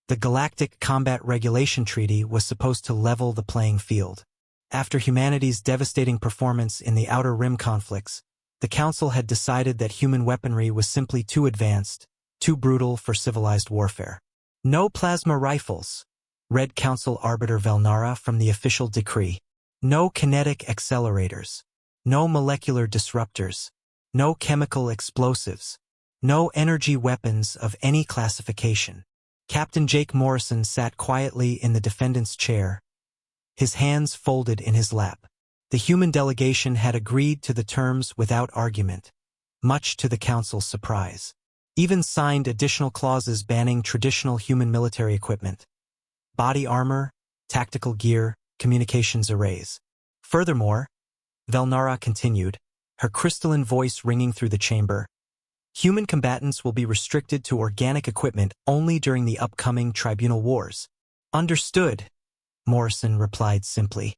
The Galactic Combat Regulation Treaty was supposed to level the playing field. After humanity's devastating performance in the Outer Rim conflicts, the Council had decided that human weaponry was simply too advanced, too brutal for civilized warfare. No plasma rifles, read Council Arbiter Velnara from the official decree. No kinetic accelerators. No molecular disruptors. No chemical explosives. No energy weapons of any classification. Captain Jake Morrison sat quietly in the defendant's chair, his hands folded in his lap. The human delegation had agreed to the terms without argument, much to the Council's surprise. Even signed additional clauses banning traditional human military equipment, body armor, tactical gear, communications arrays. Furthermore, Velnara continued, her crystalline voice ringing through the chamber, human combatants will be restricted to organic equipment only during the upcoming tribunal wars. Understood, Morrison replied simply.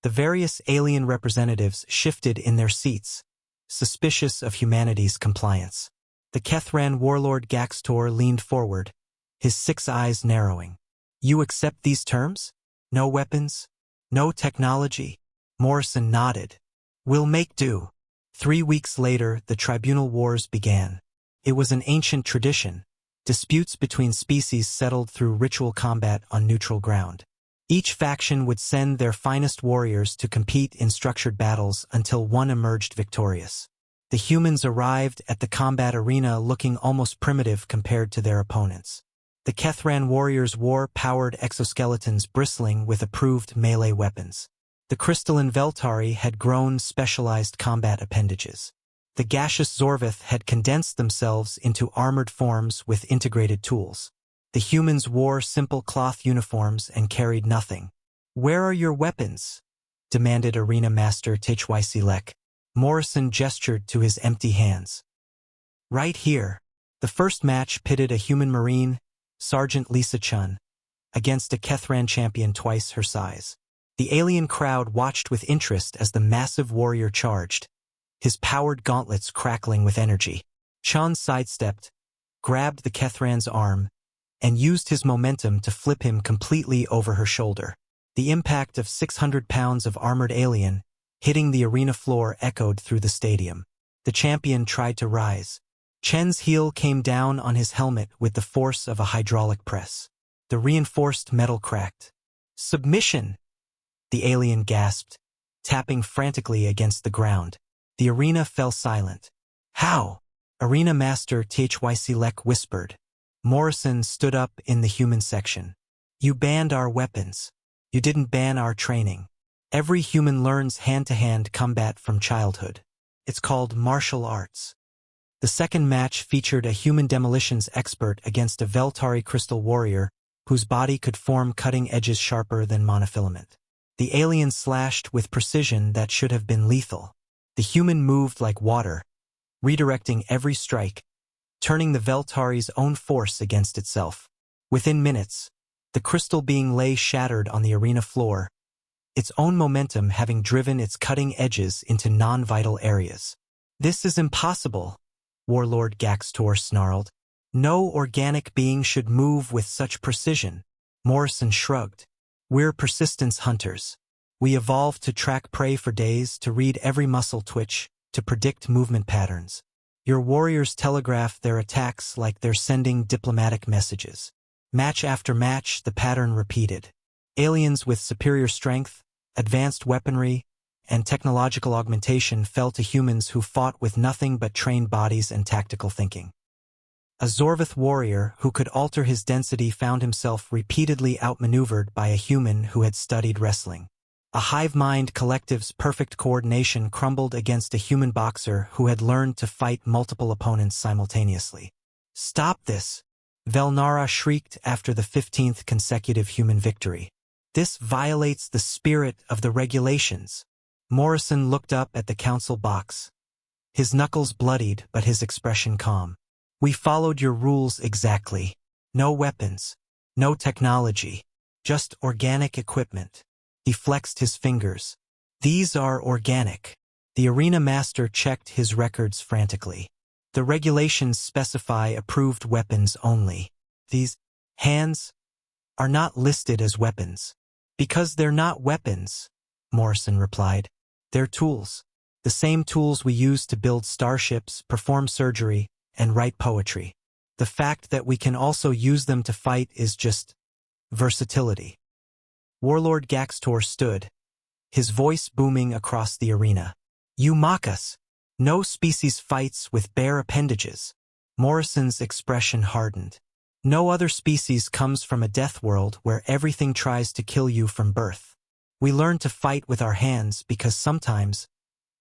The various alien representatives shifted in their seats, suspicious of humanity's compliance. The Kethran warlord Gaxtor leaned forward, his 6 eyes narrowing. You accept these terms? No weapons? No technology? Morrison nodded. We'll make do. 3 weeks later, the tribunal wars began. It was an ancient tradition. Disputes between species settled through ritual combat on neutral ground. Each faction would send their finest warriors to compete in structured battles until one emerged victorious. The humans arrived at the combat arena looking almost primitive compared to their opponents. The Kethran warriors wore powered exoskeletons bristling with approved melee weapons. The crystalline Veltari had grown specialized combat appendages. The gaseous Zorvith had condensed themselves into armored forms with integrated tools. The humans wore simple cloth uniforms and carried nothing. Where are your weapons? Demanded Arena Master HFY Lek. Morrison gestured to his empty hands. Right here. The first match pitted a human marine, Sergeant Lisa Chun, against a Kethran champion twice her size. The alien crowd watched with interest as the massive warrior charged, his powered gauntlets crackling with energy. Chun sidestepped, grabbed the Kethran's arm, and used his momentum to flip him completely over her shoulder. The impact of 600 pounds of armored alien hitting the arena floor echoed through the stadium. The champion tried to rise. Chen's heel came down on his helmet with the force of a hydraulic press. The reinforced metal cracked. Submission! The alien gasped, tapping frantically against the ground. The arena fell silent. How? Arena Master HFY Lek whispered. Morrison stood up in the human section. You banned our weapons. You didn't ban our training. Every human learns hand-to-hand combat from childhood. It's called martial arts. The second match featured a human demolitions expert against a Veltari crystal warrior whose body could form cutting edges sharper than monofilament. The alien slashed with precision that should have been lethal. The human moved like water, redirecting every strike, turning the Veltari's own force against itself. Within minutes, the crystal being lay shattered on the arena floor, its own momentum having driven its cutting edges into non-vital areas. This is impossible, Warlord Gaxtor snarled. No organic being should move with such precision. Morrison shrugged. We're persistence hunters. We evolved to track prey for days, to read every muscle twitch, to predict movement patterns. Your warriors telegraph their attacks like they're sending diplomatic messages. Match after match, the pattern repeated. Aliens with superior strength, advanced weaponry, and technological augmentation fell to humans who fought with nothing but trained bodies and tactical thinking. A Zorvith warrior who could alter his density found himself repeatedly outmaneuvered by a human who had studied wrestling. A hive-mind collective's perfect coordination crumbled against a human boxer who had learned to fight multiple opponents simultaneously. Stop this! Velnara shrieked after the 15th consecutive human victory. This violates the spirit of the regulations. Morrison looked up at the council box. His knuckles bloodied, but his expression calm. We followed your rules exactly. No weapons. No technology. Just organic equipment. He flexed his fingers. These are organic. The arena master checked his records frantically. The regulations specify approved weapons only. These Hands are not listed as weapons. Because they're not weapons, Morrison replied. They're tools. The same tools we use to build starships, perform surgery, and write poetry. The fact that we can also use them to fight is just versatility. Warlord Gaxtor stood, his voice booming across the arena. You mock us. No species fights with bare appendages. Morrison's expression hardened. No other species comes from a death world where everything tries to kill you from birth. We learn to fight with our hands because sometimes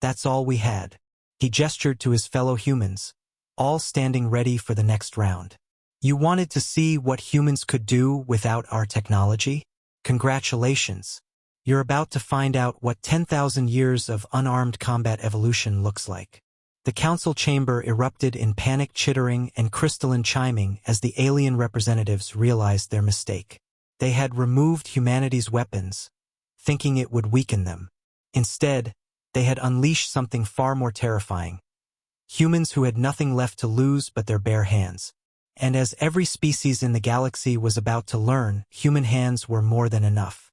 that's all we had. He gestured to his fellow humans, all standing ready for the next round. You wanted to see what humans could do without our technology? Congratulations. You're about to find out what 10,000 years of unarmed combat evolution looks like. The council chamber erupted in panic chittering and crystalline chiming as the alien representatives realized their mistake. They had removed humanity's weapons, thinking it would weaken them. Instead, they had unleashed something far more terrifying. Humans who had nothing left to lose but their bare hands. And as every species in the galaxy was about to learn, human hands were more than enough.